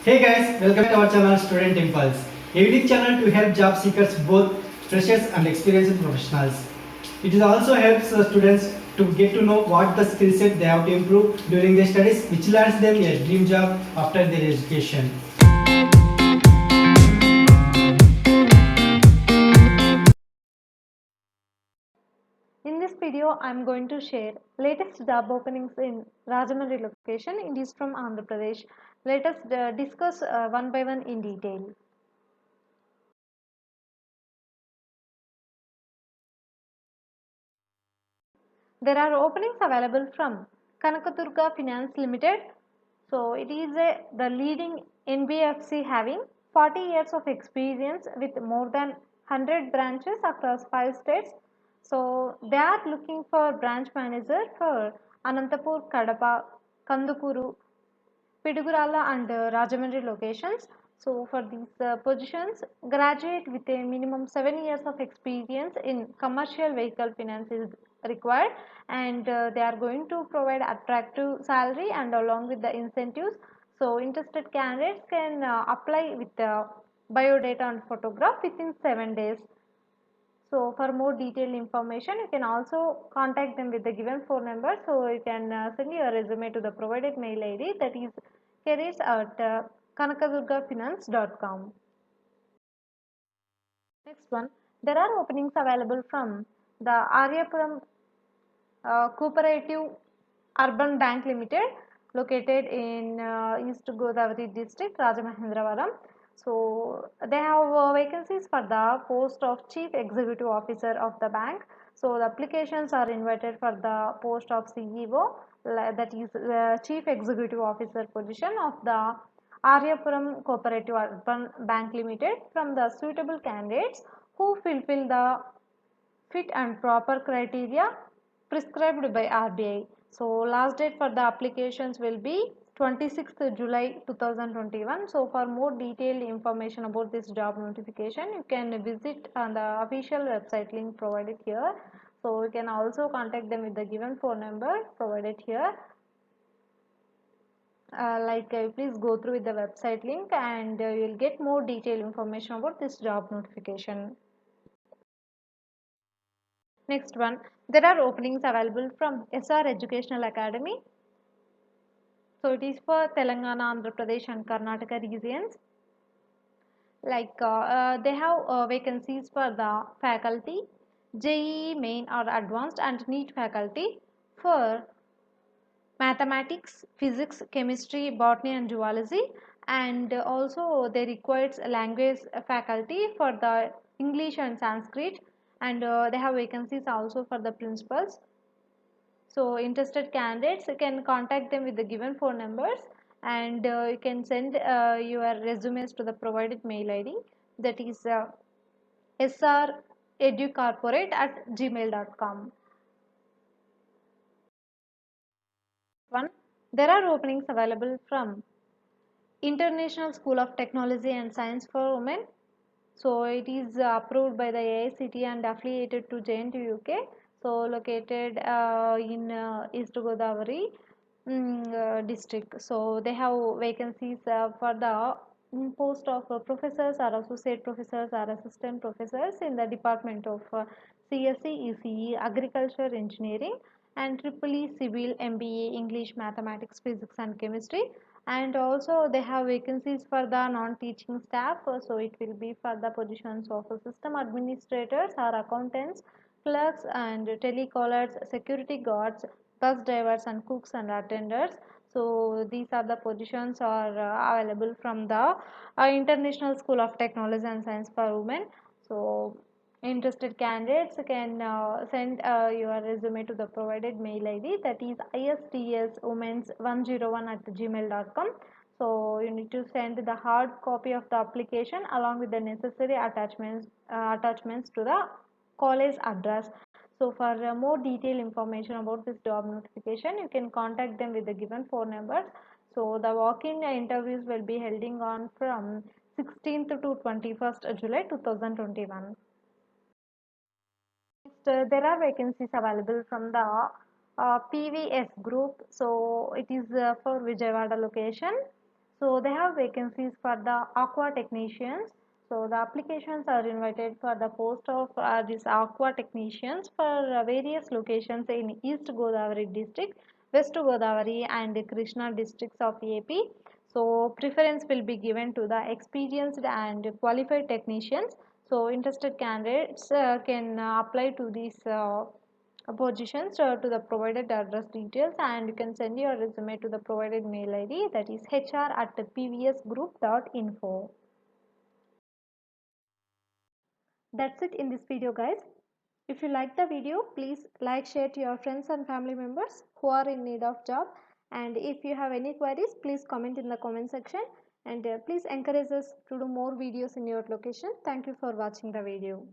Hey guys, welcome to our channel Student Impulse, a unique channel to help job seekers, both freshers and experienced professionals. It also helps students to get to know what the skill set they have to improve during their studies, which lands them a dream job after their education. In this video, I am going to share latest job openings in Rajahmundry location. It is from Andhra Pradesh. Let us discuss one by one in detail. There are openings available from Kanakadurga Finance Limited. So it is the leading NBFC having 40 years of experience with more than 100 branches across 5 states. So they are looking for branch manager for Anantapur, Kadapa, Kandukuru, Pidugurala and Rajahmundry locations. So for these positions, graduate with a minimum 7 years of experience in commercial vehicle finance is required, and they are going to provide attractive salary and along with the incentives. So interested candidates can apply with the biodata and photograph within 7 days. So for more detailed information, you can also contact them with the given phone number. So you can send your resume to the provided mail ID, that is careers@kanakadurgafinance.com. Next one, there are openings available from the Aryapuram Cooperative Urban Bank Limited, located in East Godavari district, Rajamahendravaram. So they have vacancies for the post of Chief Executive Officer of the bank. So the applications are invited for the post of CEO, that is Chief Executive Officer position of the Aryapuram Cooperative Urban Bank Limited, from the suitable candidates who fulfill the fit and proper criteria prescribed by RBI. So last date for the applications will be 26th July 2021. So for more detailed information about this job notification, you can visit on the official website link provided here. So you can also contact them with the given phone number provided here. Please go through with the website link, and you will get more detailed information about this job notification. Next one, there are openings available from SR Educational Academy. So it is for Telangana, Andhra Pradesh and Karnataka regions. They have vacancies for the faculty, JEE main or advanced and NEET faculty for mathematics, physics, chemistry, botany and zoology, and also they requires language faculty for the English and Sanskrit, and they have vacancies also for the principals. So interested candidates can contact them with the given phone numbers, and you can send your resumes to the provided mail ID, that is sreducorporate@gmail.com. One, there are openings available from International School of Technology and Science for Women. So it is approved by the AICTE and affiliated to JNTU UK. So located in East Godavari district. So they have vacancies for the post of professors or associate professors or assistant professors in the department of CSE, ECE, agriculture, engineering, and triple E civil, MBA, English, mathematics, physics, and chemistry. And also they have vacancies for the non-teaching staff. So it will be for the positions of system administrators or accountants, clerks and telecallers, security guards, bus drivers and cooks and attenders. So these are the positions are available from the International School of Technology and Science for Women. So interested candidates can send your resume to the provided mail ID, that is istswomens101@gmail.com. So you need to send the hard copy of the application along with the necessary attachments to the college address. So for more detailed information about this job notification, you can contact them with the given phone numbers. So the walk-in interviews will be holding on from 16th to 21st July 2021. Next, there are vacancies available from the PVS group. So it is for Vijayawada location. So they have vacancies for the aqua technicians. So the applications are invited for the post of these aqua technicians for various locations in East Godavari district, West Godavari and Krishna districts of AP. So preference will be given to the experienced and qualified technicians. So interested candidates can apply to these positions to the provided address details, and you can send your resume to the provided mail id, that is hr@pvsgroup.info. That's it in this video, guys. If you like the video, please like, share to your friends and family members who are in need of job, and if you have any queries, please comment in the comment section, and please encourage us to do more videos in your location. Thank you for watching the video.